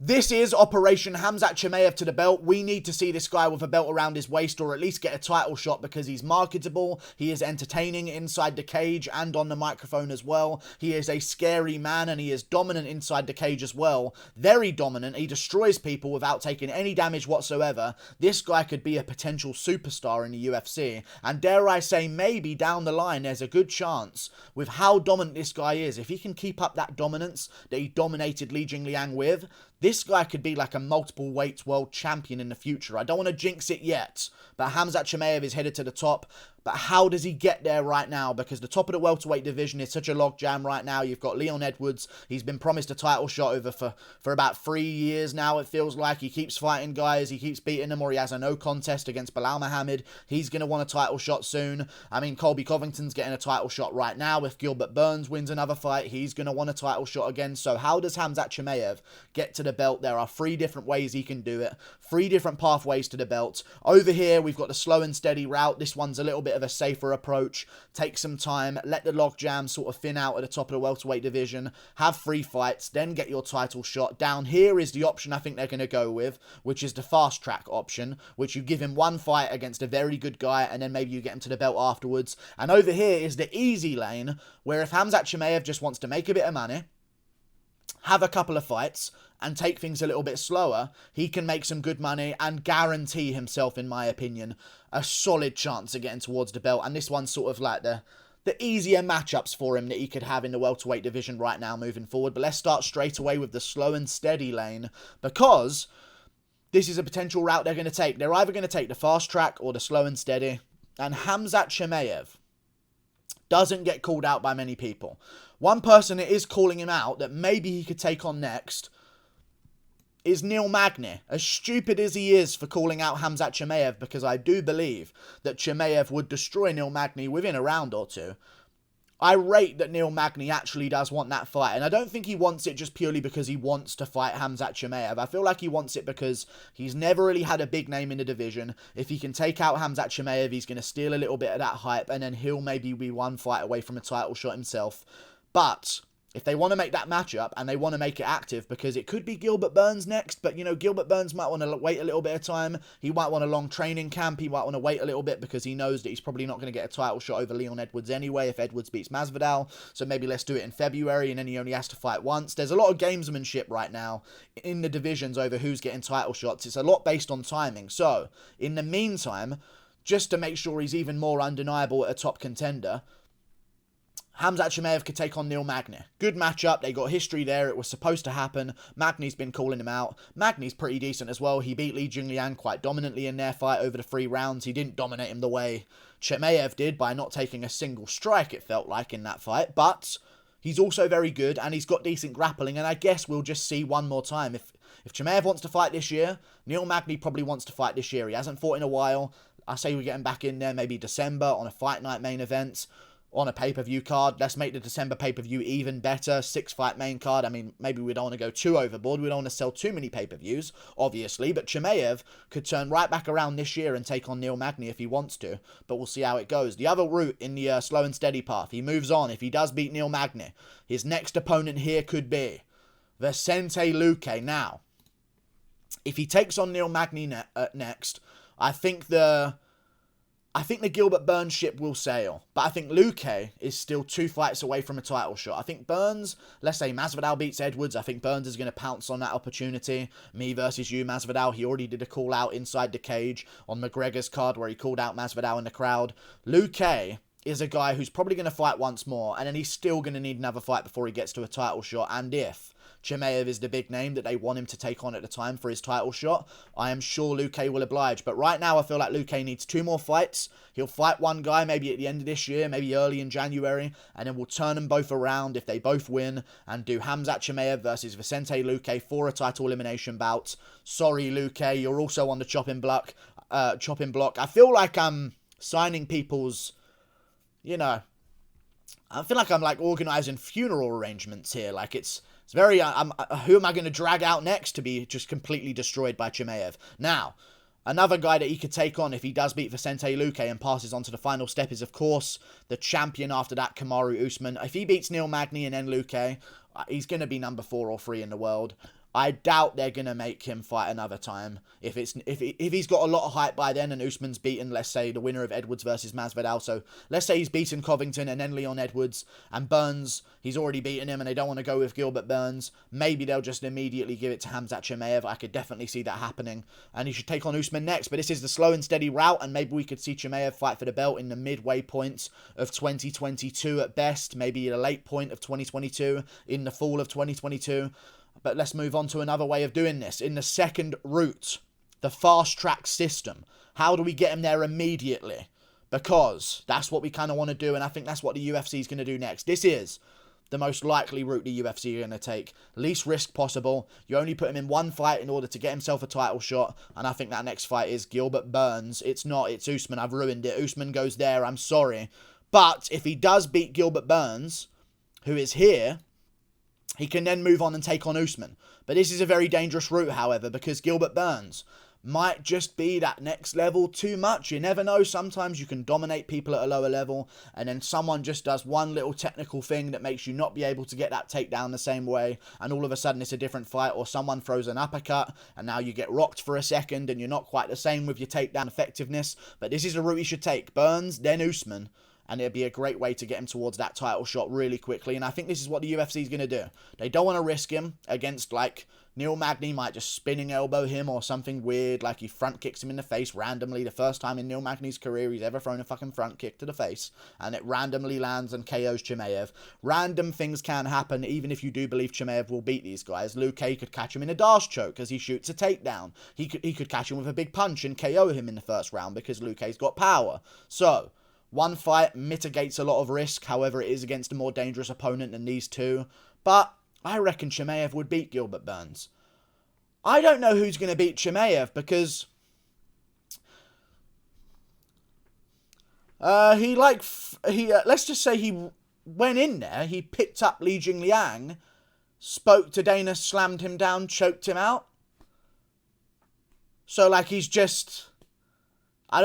This is Operation Khamzat Chimaev to the belt. We need to see this guy with a belt around his waist, or at least get a title shot, because he's marketable, he is entertaining inside the cage and on the microphone as well. He is a scary man, and he is dominant inside the cage as well. Very dominant. He destroys people without taking any damage whatsoever. This guy could be a potential superstar in the UFC, and dare I say, maybe down the line there's a good chance, with how dominant this guy is, if he can keep up that dominance that he dominated Li Jingliang with, this guy could be like a multiple weight world champion in the future. I don't want to jinx it yet, but Khamzat Chimaev is headed to the top. But how does he get there right now? Because the top of the welterweight division is such a logjam right now. You've got Leon Edwards. He's been promised a title shot over for about 3 years now, it feels like. He keeps fighting guys. He keeps beating them, or he has a no contest against Belal Muhammad. He's going to want a title shot soon. I mean, Colby Covington's getting a title shot right now. If Gilbert Burns wins another fight, he's going to want a title shot again. So how does Khamzat Chimaev get to the belt? There are 3 different ways he can do it. 3 different pathways to the belt. Over here, we've got the slow and steady route. This one's a little bit of a safer approach. Take some time, let the logjam sort of thin out at the top of the welterweight division, have 3 fights, then get your title shot. Down here is the option I think they're going to go with, which is the fast track option, which you give him 1 fight against a very good guy, and then maybe you get him to the belt afterwards. And over here is the easy lane, where if Khamzat Chimaev just wants to make a bit of money, have a couple of fights, and take things a little bit slower, he can make some good money and guarantee himself, in my opinion, a solid chance of getting towards the belt. And this one's sort of like the easier matchups for him that he could have in the welterweight division right now moving forward. But let's start straight away with the slow and steady lane, because this is a potential route they're going to take. They're either going to take the fast track or the slow and steady. And Khamzat Chimaev doesn't get called out by many people. One person that is calling him out that maybe he could take on next is Neil Magny. As stupid as he is for calling out Khamzat Chimaev, because I do believe that Chimaev would destroy Neil Magny within a round or 2, I rate that Neil Magny actually does want that fight. And I don't think he wants it just purely because he wants to fight Khamzat Chimaev. I feel like he wants it because he's never really had a big name in the division. If he can take out Khamzat Chimaev, he's going to steal a little bit of that hype, and then he'll maybe be 1 fight away from a title shot himself. But if they want to make that matchup, and they want to make it active, because it could be Gilbert Burns next, but, you know, Gilbert Burns might want to wait a little bit of time. He might want a long training camp. He might want to wait a little bit because he knows that he's probably not going to get a title shot over Leon Edwards anyway if Edwards beats Masvidal. So maybe let's do it in February, and then he only has to fight once. There's a lot of gamesmanship right now in the divisions over who's getting title shots. It's a lot based on timing. So, in the meantime, just to make sure he's even more undeniable at a top contender, Khamzat Chimaev could take on Neil Magny. Good matchup. They got history there. It was supposed to happen. Magny's been calling him out. Magny's pretty decent as well. He beat Li Jingliang quite dominantly in their fight over the 3 rounds. He didn't dominate him the way Chimaev did by not taking a single strike, it felt like, in that fight. But he's also very good, and he's got decent grappling, and I guess we'll just see one more time. If Chimaev wants to fight this year, Neil Magny probably wants to fight this year. He hasn't fought in a while. I say we get him back in there maybe December on a fight night main event, on a pay-per-view card. Let's make the December pay-per-view even better. 6-fight main card. I mean, maybe we don't want to go too overboard. We don't want to sell too many pay-per-views, obviously. But Chimaev could turn right back around this year and take on Neil Magny if he wants to. But we'll see how it goes. The other route in the slow and steady path, he moves on. If he does beat Neil Magny, his next opponent here could be Vicente Luque. Now, if he takes on Neil Magny next, I think the Gilbert Burns ship will sail. But I think Luque is still 2 fights away from a title shot. I think Burns, let's say Masvidal beats Edwards, I think Burns is going to pounce on that opportunity. Me versus you, Masvidal. He already did a call out inside the cage on McGregor's card where he called out Masvidal in the crowd. Luque is a guy who's probably going to fight once more, and then he's still going to need another fight before he gets to a title shot. And if Chimaev is the big name that they want him to take on at the time for his title shot, I am sure Luque will oblige. But right now, I feel like Luque needs 2 more fights. He'll fight one guy maybe at the end of this year, maybe early in January, and then we'll turn them both around if they both win and do Khamzat Chimaev versus Vicente Luque for a title elimination bout. Sorry, Luque, you're also on the chopping block. I feel like I'm signing people's, you know, I feel like I'm like organising funeral arrangements here. Like it's very, who am I going to drag out next to be just completely destroyed by Chimaev? Now, another guy that he could take on if he does beat Vicente Luque and passes on to the final step is, of course, the champion after that, Kamaru Usman. If he beats Neil Magny and then Luque, he's going to be number 4 or 3 in the world. I doubt they're going to make him fight another time. If he's got a lot of hype by then and Usman's beaten, let's say, the winner of Edwards versus Masvidal. So let's say he's beaten Covington and then Leon Edwards, and Burns, he's already beaten him and they don't want to go with Gilbert Burns. Maybe they'll just immediately give it to Khamzat Chimaev. I could definitely see that happening. And he should take on Usman next. But this is the slow and steady route, and maybe we could see Chimaev fight for the belt in the midway points of 2022 at best. Maybe a late point of 2022, in the fall of 2022. But let's move on to another way of doing this. In the second route, the fast track system. How do we get him there immediately? Because that's what we kind of want to do, and I think that's what the UFC is going to do next. This is the most likely route the UFC are going to take. Least risk possible. You only put him in one fight in order to get himself a title shot, and I think that next fight is Gilbert Burns. It's not, it's Usman. I've ruined it. Usman goes there, I'm sorry. But if he does beat Gilbert Burns, who is here, he can then move on and take on Usman. But this is a very dangerous route, however, because Gilbert Burns might just be that next level too much. You never know. Sometimes you can dominate people at a lower level, and then someone just does one little technical thing that makes you not be able to get that takedown the same way, and all of a sudden it's a different fight, or someone throws an uppercut, and now you get rocked for a second, and you're not quite the same with your takedown effectiveness. But this is a route you should take. Burns, then Usman. And it'd be a great way to get him towards that title shot really quickly. And I think this is what the UFC is going to do. They don't want to risk him against, like, Neil Magny might just spinning elbow him or something weird, like he front kicks him in the face randomly. The first time in Neil Magny's career he's ever thrown a fucking front kick to the face, and it randomly lands and KOs Chimaev. Random things can happen, even if you do believe Chimaev will beat these guys. Luke could catch him in a Darce choke as he shoots a takedown. He could catch him with a big punch and KO him in the first round because Luke's got power. So one fight mitigates a lot of risk, however it is against a more dangerous opponent than these two. But I reckon Chimaev would beat Gilbert Burns. I don't know who's going to beat Chimaev because let's just say he went in there, he picked up Li Jingliang, spoke to Dana, slammed him down, choked him out. So like he's just, I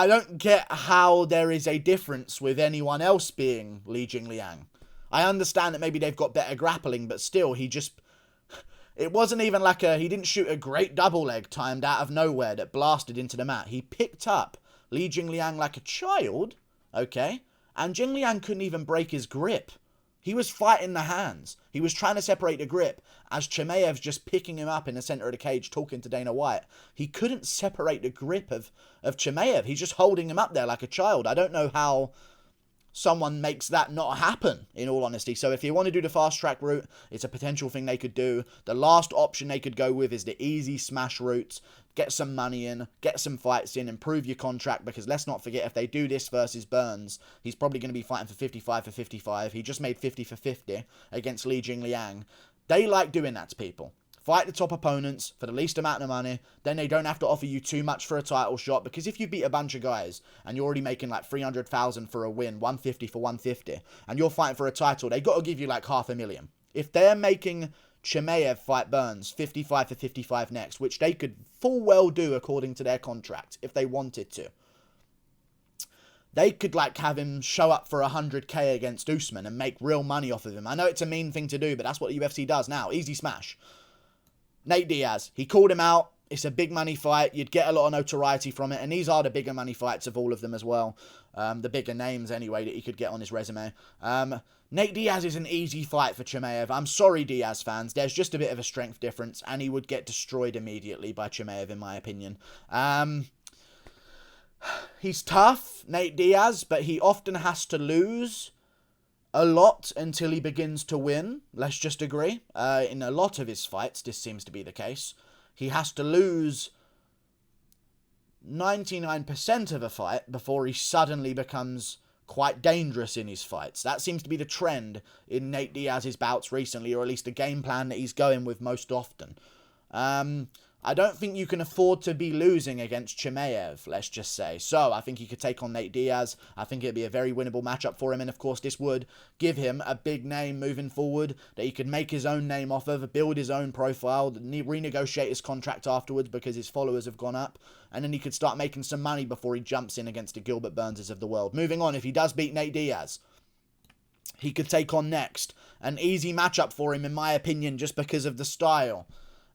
don't get how there is a difference with anyone else being Li Jingliang. I understand that maybe they've got better grappling, but still, it wasn't even like he didn't shoot a great double leg timed out of nowhere that blasted into the mat. He picked up Li Jingliang like a child, okay? And Jingliang couldn't even break his grip. He was fighting the hands. He was trying to separate the grip as Chimaev's just picking him up in the center of the cage talking to Dana White. He couldn't separate the grip of Chimaev. He's just holding him up there like a child. I don't know how someone makes that not happen, in all honesty. So if you want to do the fast track route, it's a potential thing they could do. The last option they could go with is the easy smash route. Get some money in, get some fights in, improve your contract, because let's not forget, if they do this versus Burns, he's probably going to be fighting for 55 for 55. He just made 50 for 50 against Li Jingliang. They like doing that to people. Fight the top opponents for the least amount of money, then they don't have to offer you too much for a title shot, because if you beat a bunch of guys and you're already making like 300,000 for a win, 150 for 150, and you're fighting for a title, they got to give you like $500,000. If they're making Chimaev fight Burns 55 for 55 next, which they could full well do according to their contract if they wanted to, they could like have him show up for 100k against Usman and make real money off of him. I know it's a mean thing to do, but that's what the UFC does now. Easy smash. Nate Diaz, he called him out. It's a big money fight. You'd get a lot of notoriety from it. And these are the bigger money fights of all of them as well. The bigger names, anyway, that he could get on his resume. Nate Diaz is an easy fight for Chimaev. I'm sorry, Diaz fans. There's just a bit of a strength difference. And he would get destroyed immediately by Chimaev, in my opinion. He's tough, Nate Diaz, but he often has to lose a lot until he begins to win. Let's just agree. In a lot of his fights, this seems to be the case. He has to lose 99% of a fight before he suddenly becomes quite dangerous in his fights. That seems to be the trend in Nate Diaz's bouts recently, or at least the game plan that he's going with most often. I don't think you can afford to be losing against Chimaev, let's just say. So, I think he could take on Nate Diaz. I think it'd be a very winnable matchup for him. And, of course, this would give him a big name moving forward that he could make his own name off of, build his own profile, renegotiate his contract afterwards because his followers have gone up. And then he could start making some money before he jumps in against the Gilbert Burnses of the world. Moving on, if he does beat Nate Diaz, he could take on next. An easy matchup for him, in my opinion, just because of the style.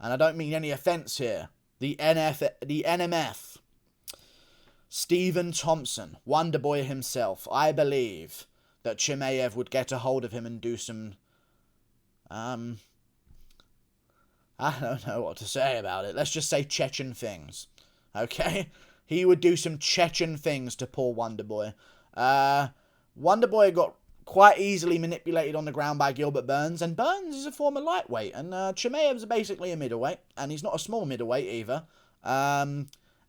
And I don't mean any offense here. The NMF. Stephen Thompson, Wonderboy himself. I believe that Chimaev would get a hold of him and do some... I don't know what to say about it. Let's just say Chechen things. Okay? He would do some Chechen things to poor Wonderboy. Wonderboy got quite easily manipulated on the ground by Gilbert Burns, and Burns is a former lightweight, and Chimaev's basically a middleweight, and he's not a small middleweight either. And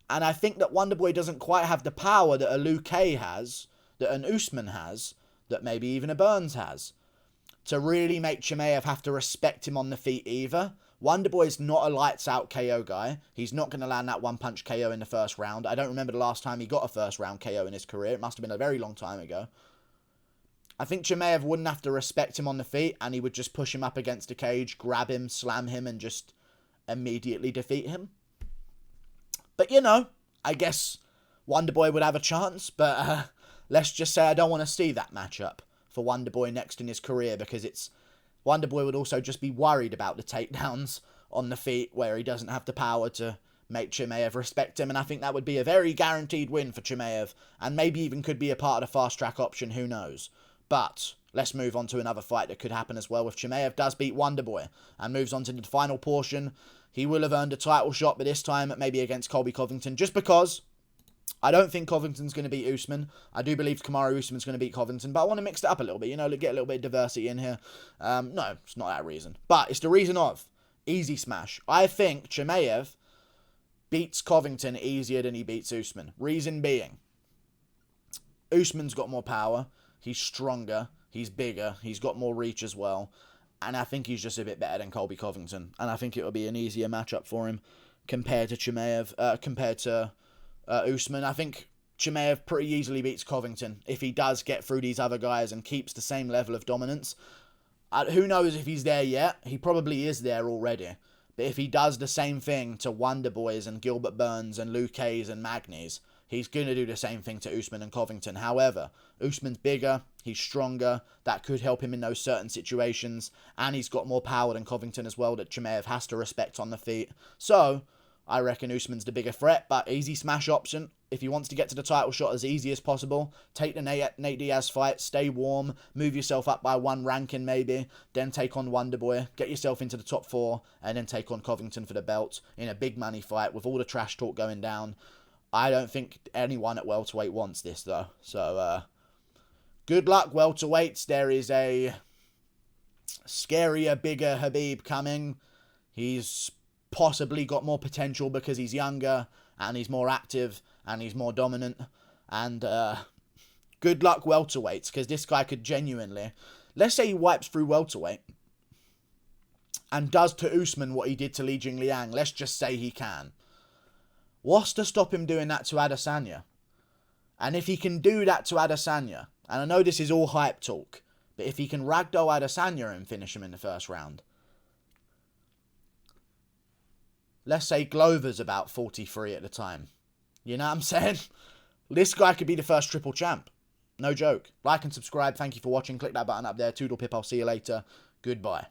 I think that Wonderboy doesn't quite have the power that a Luke has, that an Usman has, that maybe even a Burns has, to really make Chimaev have to respect him on the feet either. Wonderboy's not a lights-out KO guy. He's not going to land that one-punch KO in the first round. I don't remember the last time he got a first-round KO in his career. It must have been a very long time ago. I think Chimaev wouldn't have to respect him on the feet, and he would just push him up against the cage, grab him, slam him, and just immediately defeat him. But, you know, I guess Wonderboy would have a chance, but let's just say I don't want to see that matchup for Wonderboy next in his career, because it's... Wonderboy would also just be worried about the takedowns on the feet, where he doesn't have the power to make Chimaev respect him, and I think that would be a very guaranteed win for Chimaev, and maybe even could be a part of the fast-track option, who knows. But let's move on to another fight that could happen as well. If Chimaev does beat Wonderboy and moves on to the final portion, he will have earned a title shot, but this time maybe against Colby Covington, just because I don't think Covington's going to beat Usman. I do believe Kamaru Usman's going to beat Covington, but I want to mix it up a little bit, you know, get a little bit of diversity in here. No, it's not that reason. But it's the reason of easy smash. I think Chimaev beats Covington easier than he beats Usman. Reason being, Usman's got more power. He's stronger. He's bigger. He's got more reach as well. And I think he's just a bit better than Colby Covington. And I think it will be an easier matchup for him compared to Chimaev, compared to Usman. I think Chimaev pretty easily beats Covington if he does get through these other guys and keeps the same level of dominance. Who knows if he's there yet? He probably is there already. But if he does the same thing to Wonderboys and Gilbert Burns and Luke and Magny's, he's going to do the same thing to Usman and Covington. However, Usman's bigger, he's stronger, that could help him in those certain situations, and he's got more power than Covington as well that Chimaev has to respect on the feet. So, I reckon Usman's the bigger threat, but easy smash option. If he wants to get to the title shot as easy as possible, take the Nate Diaz fight, stay warm, move yourself up by one ranking maybe, then take on Wonderboy, get yourself into the top 4, and then take on Covington for the belt in a big money fight with all the trash talk going down. I don't think anyone at welterweight wants this, though. So, good luck, welterweights. There is a scarier, bigger Khabib coming. He's possibly got more potential because he's younger, and he's more active, and he's more dominant. And, good luck, welterweights, because this guy could genuinely... Let's say he wipes through welterweight and does to Usman what he did to Li Jingliang. Let's just say he can. What's to stop him doing that to Adesanya? And if he can do that to Adesanya, and I know this is all hype talk, but if he can ragdoll Adesanya and finish him in the first round, let's say Glover's about 43 at the time. You know what I'm saying? This guy could be the first triple champ. No joke. Like and subscribe. Thank you for watching. Click that button up there. Toodle pip. I'll see you later. Goodbye.